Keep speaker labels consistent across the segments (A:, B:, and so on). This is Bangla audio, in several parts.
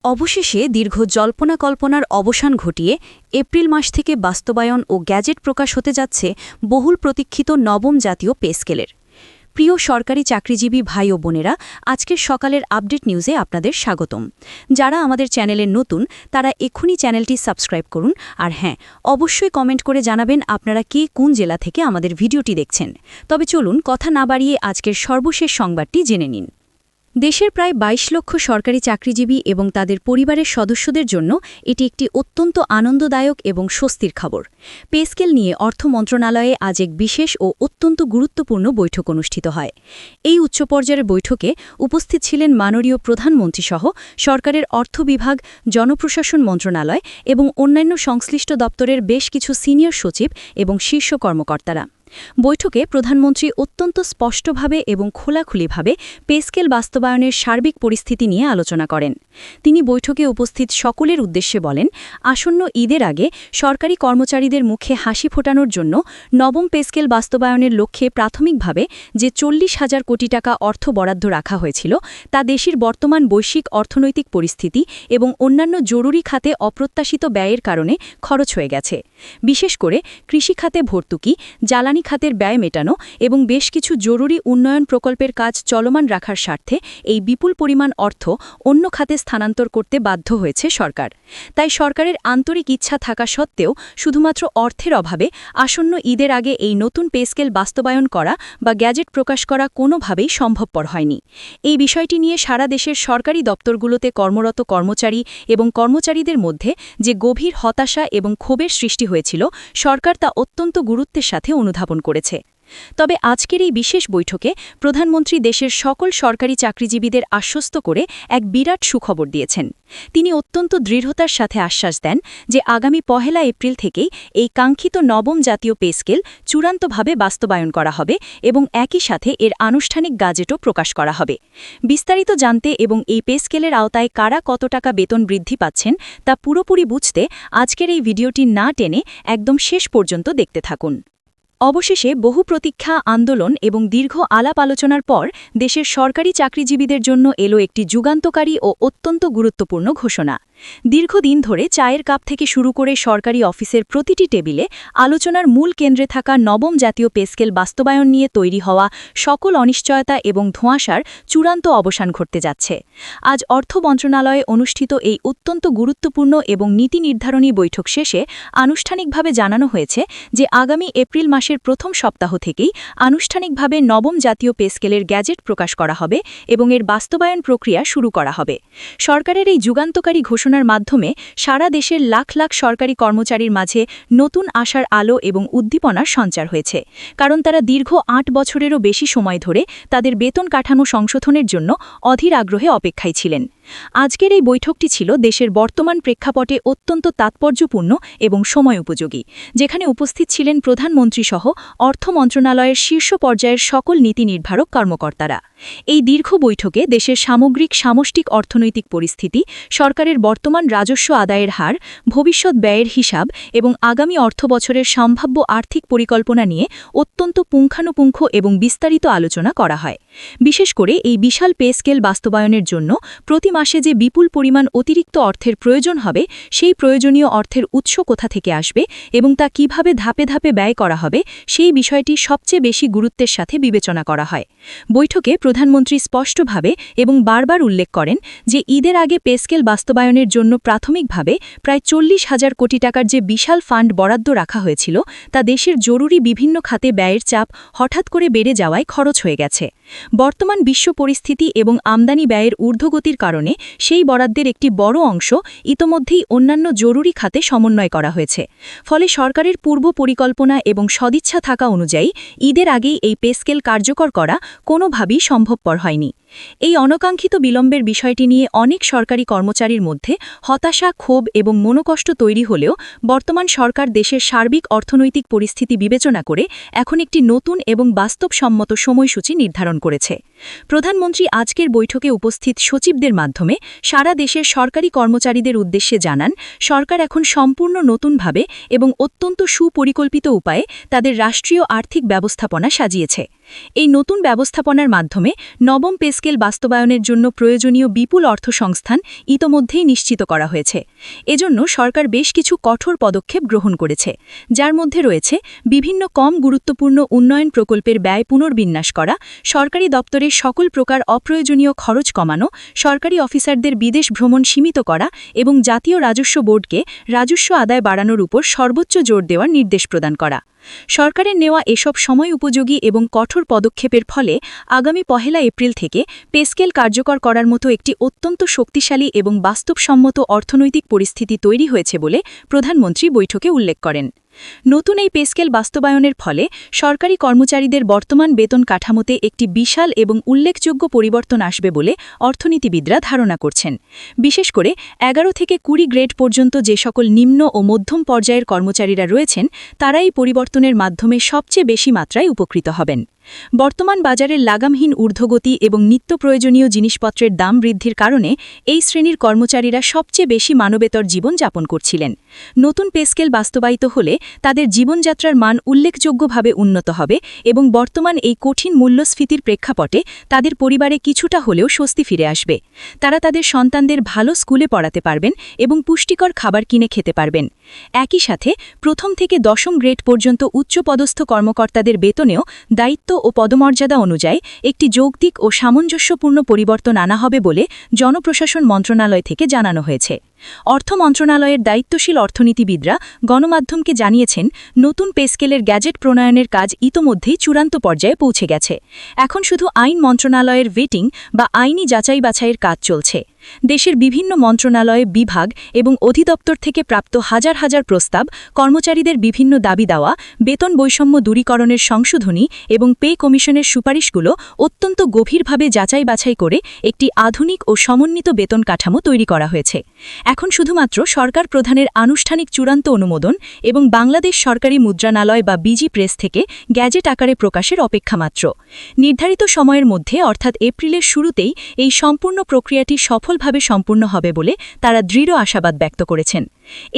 A: অবশেষে দীর্ঘ জল্পনা-কল্পনার অবসান ঘটিয়ে এপ্রিল মাস থেকে বাস্তবায়ন ও গ্যাজেট প্রকাশ হতে যাচ্ছে বহুল প্রতীক্ষিত নবম জাতীয় পে স্কেলের। প্রিয় সরকারি চাকরিজীবী ভাই ও বোনেরা, আজকের সকালের আপডেট নিউজে আপনাদের স্বাগতম। যারা আমাদের চ্যানেলে নতুন তারা এক্ষুনি চ্যানেলটি সাবস্ক্রাইব করুন, আর হ্যাঁ, অবশ্যই কমেন্ট করে জানাবেন আপনারা কে কোন জেলা থেকে আমাদের ভিডিওটি দেখছেন। তবে চলুন কথা না বাড়িয়ে আজকের সর্বশেষ সংবাদটি জেনে নিন। দেশের প্রায় ২২ লক্ষ সরকারি চাকরিজীবী এবং তাদের পরিবারের সদস্যদের জন্য এটি একটি অত্যন্ত আনন্দদায়ক এবং স্বস্তির খবর। পে স্কেল নিয়ে অর্থ মন্ত্রণালয়ে আজ এক বিশেষ ও অত্যন্ত গুরুত্বপূর্ণ বৈঠক অনুষ্ঠিত হয়। এই উচ্চ পর্যায়ের বৈঠকে উপস্থিত ছিলেন মাননীয় প্রধানমন্ত্রীসহ সরকারের অর্থ বিভাগ, জনপ্রশাসন মন্ত্রণালয় এবং অন্যান্য সংশ্লিষ্ট দপ্তরের বেশ কিছু সিনিয়র সচিব এবং শীর্ষ কর্মকর্তারা। বৈঠকে প্রধানমন্ত্রী অত্যন্ত স্পষ্টভাবে এবং খোলাখুলিভাবে পে স্কেল বাস্তবায়নের সার্বিক পরিস্থিতি নিয়ে আলোচনা করেন। তিনি বৈঠকে উপস্থিত সকলের উদ্দেশ্যে বলেন, আসন্ন ঈদের আগে সরকারি কর্মচারীদের মুখে হাসি ফোটানোর জন্য নবম পে স্কেল বাস্তবায়নের লক্ষ্যে প্রাথমিকভাবে যে ৪০,০০০ কোটি টাকা অর্থ বরাদ্দ রাখা হয়েছিল তা দেশের বর্তমান বৈশ্বিক অর্থনৈতিক পরিস্থিতি এবং অন্যান্য জরুরি খাতে অপ্রত্যাশিত ব্যয়ের কারণে খরচ হয়ে গেছে। বিশেষ করে কৃষি খাতে ভর্তুকি, জ্বালানি খাতের ব্যয় মেটানো এবং বেশ কিছু জরুরি উন্নয়ন প্রকল্পের কাজ চলমান রাখার স্বার্থে এই বিপুল পরিমাণ অর্থ অন্য খাতে স্থানান্তর করতে বাধ্য হয়েছে সরকার। তাই সরকারের আন্তরিক ইচ্ছা থাকা সত্ত্বেও শুধুমাত্র অর্থের অভাবে আসন্ন ঈদের আগে এই নতুন পে স্কেল বাস্তবায়ন করা বা গ্যাজেট প্রকাশ করা কোনোভাবেই সম্ভবপর হয়নি। এই বিষয়টি নিয়ে সারা দেশের সরকারি দপ্তরগুলোতে কর্মরত কর্মচারী এবং কর্মচারীদের মধ্যে যে গভীর হতাশা এবং ক্ষোভের সৃষ্টি হয়েছিল, সরকার তা অত্যন্ত গুরুত্বের সাথে অনুধাবন করেছে। তবে আজকের এই বিশেষ বৈঠকে প্রধানমন্ত্রী দেশের সকল সরকারি চাকরিজীবীদের আশ্বস্ত করে এক বিরাট সুখবর দিয়েছেন। তিনি অত্যন্ত দৃঢ়তার সাথে আশ্বাস দেন যে আগামী ১ এপ্রিল থেকেই এই কাঙ্ক্ষিত নবম জাতীয় পে স্কেল চূড়ান্তভাবে বাস্তবায়ন করা হবে এবং একই সাথে এর আনুষ্ঠানিক গাজেটও প্রকাশ করা হবে। বিস্তারিত জানতে এবং এই পে স্কেলের আওতায় কারা কত টাকা বেতন বৃদ্ধি পাচ্ছেন তা পুরোপুরি বুঝতে আজকের এই ভিডিওটি না টেনে একদম শেষ পর্যন্ত দেখতে থাকুন। অবশেষে বহু প্রতীক্ষা, আন্দোলন এবং দীর্ঘ আলাপ আলোচনার পর দেশের সরকারি চাকরিজীবীদের জন্য এলো একটি যুগান্তকারী ও অত্যন্ত গুরুত্বপূর্ণ ঘোষণা। দীর্ঘদিন ধরে চায়ের কাপ থেকে শুরু করে সরকারি অফিসের প্রতিটি টেবিলে আলোচনার মূল কেন্দ্রে থাকা নবম জাতীয় পে স্কেল বাস্তবায়ন নিয়ে তৈরি হওয়া সকল অনিশ্চয়তা এবং ধোঁয়াশার চূড়ান্ত অবসান ঘটতে যাচ্ছে। আজ অর্থ মন্ত্রণালয়ে অনুষ্ঠিত এই অত্যন্ত গুরুত্বপূর্ণ এবং নীতি নির্ধারণী বৈঠক শেষে আনুষ্ঠানিকভাবে জানানো হয়েছে যে আগামী এপ্রিল মাসের প্রথম সপ্তাহ থেকেই আনুষ্ঠানিকভাবে নবম জাতীয় পে স্কেলের গ্যাজেট প্রকাশ করা হবে এবং এর বাস্তবায়ন প্রক্রিয়া শুরু করা হবে। সরকারের এই যুগান্তকারী ঘোষণার মাধ্যমে সারা দেশের লাখ লাখ সরকারি কর্মচারীর মাঝে নতুন আশার আলো এবং উদ্দীপনার সঞ্চার হয়েছে, কারণ তারা দীর্ঘ ৮ বছরেরও বেশি সময় ধরে তাদের বেতন কাঠামো সংশোধনের জন্য অধীর আগ্রহে অপেক্ষায় ছিলেন। আজকের এই বৈঠকটি ছিল দেশের বর্তমান প্রেক্ষাপটে অত্যন্ত তাৎপর্যপূর্ণ এবং সময় উপযোগী, যেখানে উপস্থিত ছিলেন প্রধানমন্ত্রীসহ অর্থ মন্ত্রণালয়ের শীর্ষ পর্যায়ের সকল নীতি নির্ধারক কর্মকর্তারা। এই দীর্ঘ বৈঠকে দেশের সামগ্রিক সামষ্টিক অর্থনৈতিক পরিস্থিতি, সরকারের বর্তমান রাজস্ব আদায়ের হার, ভবিষ্যৎ ব্যয়ের হিসাব এবং আগামী অর্থবছরের সম্ভাব্য আর্থিক পরিকল্পনা নিয়ে অত্যন্ত পুঙ্খানুপুঙ্খ এবং বিস্তারিত আলোচনা করা হয়। বিশেষ করে এই বিশাল পে স্কেল বাস্তবায়নের জন্য প্রতি মাসে যে বিপুল পরিমাণ অতিরিক্ত অর্থের প্রয়োজন হবে, সেই প্রয়োজনীয় অর্থের উৎস কোথা থেকে আসবে এবং তা কিভাবে ধাপে ধাপে ব্যয় করা হবে, সেই বিষয়টি সবচেয়ে বেশি গুরুত্বের সাথে বিবেচনা করা হয়। বৈঠকে প্রধানমন্ত্রী স্পষ্টভাবে এবং বারবার উল্লেখ করেন যে ঈদের আগে পে স্কেল বাস্তবায়নের জন্য প্রাথমিকভাবে প্রায় ৪০,০০০ কোটি টাকার যে বিশাল ফান্ড বরাদ্দ রাখা হয়েছিল তা দেশের জরুরি বিভিন্ন খাতে ব্যয়ের চাপ হঠাৎ করে বেড়ে যাওয়ায় খরচ হয়ে গেছে। বর্তমান বিশ্ব পরিস্থিতি এবং আমদানি ব্যয়ের ঊর্ধ্বগতির কারণে সেই বরাদ্দের একটি বড় অংশ ইতোমধ্যেই অন্যান্য জরুরি খাতে সমন্বয় করা হয়েছে। ফলে সরকারের পূর্ব পরিকল্পনা এবং সদিচ্ছা থাকা অনুযায়ী ঈদের আগেই এই পে স্কেল কার্যকর করা কোনোভাবেই সম্ভবপর হয়নি। এই অনাকাঙ্ক্ষিত বিলম্বের বিষয়টি নিয়ে অনেক সরকারি কর্মচারীর মধ্যে হতাশা, ক্ষোভ এবং মনোকষ্ট তৈরি হলেও বর্তমান সরকার দেশের সার্বিক অর্থনৈতিক পরিস্থিতি বিবেচনা করে এখন একটি নতুন এবং বাস্তবসম্মত সময়সূচি নির্ধারণ করেছে। প্রধানমন্ত্রী আজকের বৈঠকে উপস্থিত সচিবদের মাধ্যমে সারা দেশের সরকারি কর্মচারীদের উদ্দেশ্যে জানান, সরকার এখন সম্পূর্ণ নতুনভাবে এবং অত্যন্ত সুপরিকল্পিত উপায়ে তাদের রাষ্ট্রীয় আর্থিক ব্যবস্থাপনা সাজিয়েছে। এই নতুন ব্যবস্থাপনার মাধ্যমে নবম পে স্কেল বাস্তবায়নের জন্য প্রয়োজনীয় বিপুল অর্থ সংস্থান ইতোমধ্যেই নিশ্চিত করা হয়েছে। এজন্য সরকার বেশ কিছু কঠোর পদক্ষেপ গ্রহণ করেছে, যার মধ্যে রয়েছে বিভিন্ন কম গুরুত্বপূর্ণ উন্নয়ন প্রকল্পের ব্যয় পুনর্বিন্যাস করা, সরকারি দপ্তরের সকল প্রকার অপ্রয়োজনীয় খরচ কমানো, সরকারি অফিসারদের বিদেশ ভ্রমণ সীমিত করা এবং জাতীয় রাজস্ব বোর্ডকে রাজস্ব আদায় বাড়ানোর উপর সর্বোচ্চ জোর দেওয়ার নির্দেশ প্রদান করা। সরকারের নেওয়া এসব সময় উপযোগী এবং কঠোর পদক্ষেপের ফলে আগামী ১ এপ্রিল থেকে পে স্কেল কার্যকর করার মতো একটি অত্যন্ত শক্তিশালী এবং বাস্তবসম্মত অর্থনৈতিক পরিস্থিতি তৈরি হয়েছে বলে প্রধানমন্ত্রী বৈঠকে উল্লেখ করেন। নতুন এই পে স্কেল বাস্তবায়নের ফলে সরকারি কর্মচারীদের বর্তমান বেতন কাঠামোতে একটি বিশাল এবং উল্লেখযোগ্য পরিবর্তন আসবে বলে অর্থনীতিবিদরা ধারণা করছেন। বিশেষ করে ১১ থেকে ২০ গ্রেড পর্যন্ত যে সকল নিম্ন ও মধ্যম পর্যায়ের কর্মচারীরা রয়েছেন, তারা এই পরিবর্তনের মাধ্যমে সবচেয়ে বেশি মাত্রায় উপকৃত হবেন। বর্তমান বাজারের লাগামহীন ঊর্ধ্বগতি এবং নিত্য প্রয়োজনীয় জিনিসপত্রের দাম বৃদ্ধির কারণে এই শ্রেণীর কর্মচারীরা সবচেয়ে বেশি মানবেতর জীবন যাপন করছিলেন। নতুন পে স্কেল বাস্তবায়িত হলে তাদের জীবনযাত্রার মান উল্লেখযোগ্যভাবে উন্নত হবে এবং বর্তমান এই কঠিন মূল্যস্ফীতির প্রেক্ষাপটে তাদের পরিবারে কিছুটা হলেও স্বস্তি ফিরে আসবে। তারা তাদের সন্তানদের ভালো স্কুলে পড়াতে পারবেন এবং পুষ্টিকর খাবার কিনে খেতে পারবেন। একই সাথে প্রথম থেকে ১০ম গ্রেড পর্যন্ত উচ্চপদস্থ কর্মকর্তাদের বেতনেও দায়িত্ব ও পদমর্যাদা অনুযায়ী একটি যৌক্তিক ও সামঞ্জস্যপূর্ণ পরিবর্তন আনা হবে বলে জনপ্রশাসন মন্ত্রণালয় থেকে জানানো হয়েছে। অর্থ মন্ত্রণালয়ের দায়িত্বশীল অর্থনীতিবিদরা গণমাধ্যমকে জানিয়েছেন, নতুন পে স্কেলের গ্যাজেট প্রণয়নের কাজ ইতোমধ্যেই চূড়ান্ত পর্যায়ে পৌঁছে গেছে। এখন শুধু আইন মন্ত্রণালয়ের ভেটিং বা আইনি যাচাই বাছাইয়ের কাজ চলছে। দেশের বিভিন্ন মন্ত্রণালয়, বিভাগ এবং অধিদপ্তর থেকে প্রাপ্ত হাজার হাজার প্রস্তাব, কর্মচারীদের বিভিন্ন দাবি দেওয়া, বেতন বৈষম্য দূরীকরণের সংশোধনী এবং পে কমিশনের সুপারিশগুলো অত্যন্ত গভীরভাবে যাচাই বাছাই করে একটি আধুনিক ও সমন্বিত বেতন কাঠামো তৈরি করা হয়েছে। এখন শুধুমাত্র সরকার প্রধানের আনুষ্ঠানিক চূড়ান্ত অনুমোদন এবং বাংলাদেশ সরকারি মুদ্রণালয় বা বিজি প্রেস থেকে গ্যাজেট আকারে প্রকাশের অপেক্ষা মাত্র। নির্ধারিত সময়ের মধ্যে অর্থাৎ এপ্রিলের শুরুতেই এই সম্পূর্ণ প্রক্রিয়াটি সফলভাবে সম্পূর্ণ হবে বলে তারা দৃঢ় আশাবাদ ব্যক্ত করেছেন।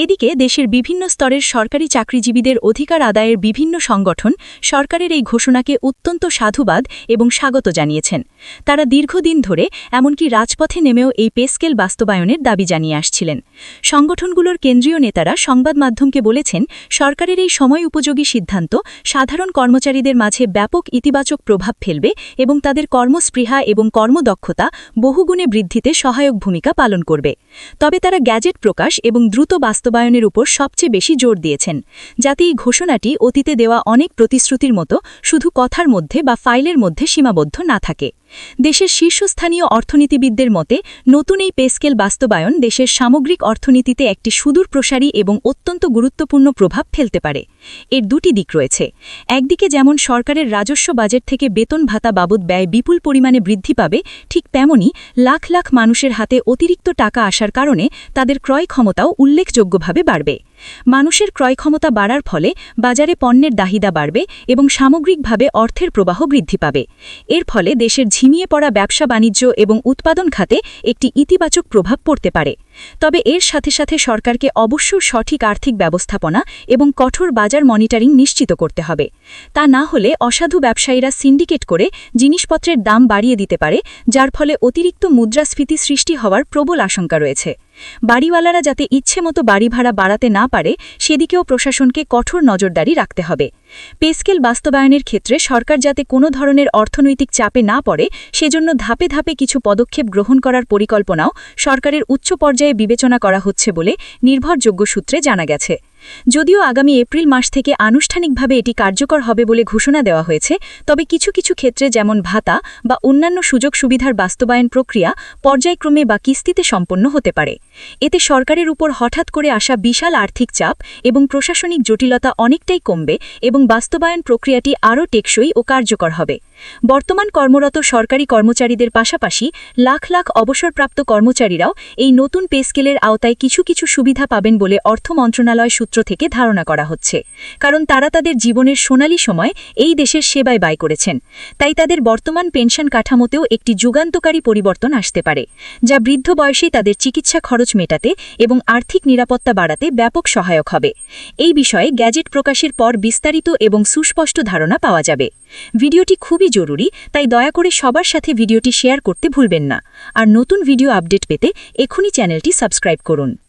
A: এদিকে দেশের বিভিন্ন স্তরের সরকারি চাকরিজীবীদের অধিকার আদায়ের বিভিন্ন সংগঠন সরকারের এই ঘোষণাকে অত্যন্ত সাধুবাদ এবং স্বাগত জানিয়েছেন। তারা দীর্ঘদিন ধরে এমনকি রাজপথে নেমেও এই পে স্কেল বাস্তবায়নের দাবি জানিয়ে আসছিলেন। সংগঠনগুলোর কেন্দ্রীয় নেতারা সংবাদ মাধ্যমকে বলেছেন, সরকারের এই সময় উপযোগী সিদ্ধান্ত সাধারণ কর্মচারীদের মাঝে ব্যাপক ইতিবাচক প্রভাব ফেলবে এবং তাদের কর্মস্পৃহা এবং কর্মদক্ষতা বহুগুণে বৃদ্ধিতে সহায়ক ভূমিকা পালন করবে। তবে তারা গ্যাজেট প্রকাশ এবং দ্রুত বাস্তবায়নের উপর সবচেয়ে বেশি জোর দিয়েছেন, যাতে এই ঘোষণাটি অতীতে দেওয়া অনেক প্রতিশ্রুতির মতো শুধু কথার মধ্যে বা ফাইলের মধ্যে সীমাবদ্ধ না থাকে। দেশের শীর্ষস্থানীয় অর্থনীতিবিদদের মতে নতুন এই পে স্কেল বাস্তবায়ন দেশের সামগ্রিক অর্থনীতিতে একটি সুদূর প্রসারী এবং অত্যন্ত গুরুত্বপূর্ণ প্রভাব ফেলতে পারে। এর দুটি দিক রয়েছে। একদিকে যেমন সরকারের রাজস্ব বাজেট থেকে বেতন ভাতা বাবদ ব্যয় বিপুল পরিমাণে বৃদ্ধি পাবে, ঠিক তেমনি লাখ লাখ মানুষের হাতে অতিরিক্ত টাকা আসার কারণে তাদের ক্রয় ক্ষমতাও উল্লেখযোগ্যভাবে বাড়বে। মানুষের ক্রয় ক্ষমতা বাড়ার ফলে বাজারে পণ্যের দাহিদা বাড়বে এবং সামগ্রিকভাবে অর্থের প্রবাহ বৃদ্ধি পাবে। এর ফলে দেশের ঝিমিয়ে পড়া ব্যবসা বাণিজ্য এবং উৎপাদন খাতে একটি ইতিবাচক প্রভাব পড়তে পারে। তবে এর সাথে সাথে সরকারকে অবশ্যই সঠিক আর্থিক ব্যবস্থাপনা এবং কঠোর বাজার মনিটরিং নিশ্চিত করতে হবে। তা না হলে অসাধু ব্যবসায়ীরা সিন্ডিকেট করে জিনিসপত্রের দাম বাড়িয়ে দিতে পারে, যার ফলে অতিরিক্ত মুদ্রাস্ফীতি সৃষ্টি হওয়ার প্রবল আশঙ্কা রয়েছে। বাড়িওয়ালারা যাতে ইচ্ছেমতো বাড়ি ভাড়া বাড়াতে না পারে, সেদিকেও প্রশাসনকে কঠোর নজরদারি রাখতে হবে। পে স্কেল বাস্তবায়নের ক্ষেত্রে সরকার যাতে কোনো ধরনের অর্থনৈতিক চাপে না পড়ে, সেজন্য ধাপে ধাপে কিছু পদক্ষেপ গ্রহণ করার পরিকল্পনাও সরকারের উচ্চ পর্যায়ে বিবেচনা করা হচ্ছে বলে নির্ভরযোগ্য সূত্রে জানা গেছে। যদিও আগামী এপ্রিল মাস থেকে আনুষ্ঠানিকভাবে এটি কার্যকর হবে বলে ঘোষণা দেওয়া হয়েছে, তবে কিছু কিছু ক্ষেত্রে যেমন ভাতা বা অন্যান্য সুযোগ সুবিধার বাস্তবায়ন প্রক্রিয়া পর্যায়ক্রমে বা কিস্তিতে সম্পন্ন হতে পারে। এতে সরকারের উপর হঠাৎ করে আসা বিশাল আর্থিক চাপ এবং প্রশাসনিক জটিলতা অনেকটাই কমবে এবং বাস্তবায়ন প্রক্রিয়াটি আরও টেকসই ও কার্যকর হবে। বর্তমান কর্মরত সরকারি কর্মচারীদের পাশাপাশি লাখ লাখ অবসরপ্রাপ্ত কর্মচারীরাও এই নতুন পে স্কেলের আওতায় কিছু কিছু সুবিধা পাবেন বলে অর্থ মন্ত্রণালয় সূত্র থেকে ধারণা করা হচ্ছে, কারণ তারা তাদের জীবনের সোনালী সময় এই দেশের সেবায় ব্যয় করেছেন। তাই তাদের বর্তমান পেনশন কাঠামোতেও একটি যুগান্তকারী পরিবর্তন আসতে পারে, যা বৃদ্ধ বয়সেই তাদের চিকিৎসা খরচ মেটাতে এবং আর্থিক নিরাপত্তা বাড়াতে ব্যাপক সহায়ক হবে। এই বিষয়ে গ্যাজেট প্রকাশের পর বিস্তারিত এবং সুস্পষ্ট ধারণা পাওয়া যাবে। ভিডিওটি খুবই জরুরি, তাই দয়া করে সবার সাথে ভিডিওটি শেয়ার করতে ভুলবেন না। আর নতুন ভিডিও আপডেট পেতে এখনই চ্যানেলটি সাবস্ক্রাইব করুন।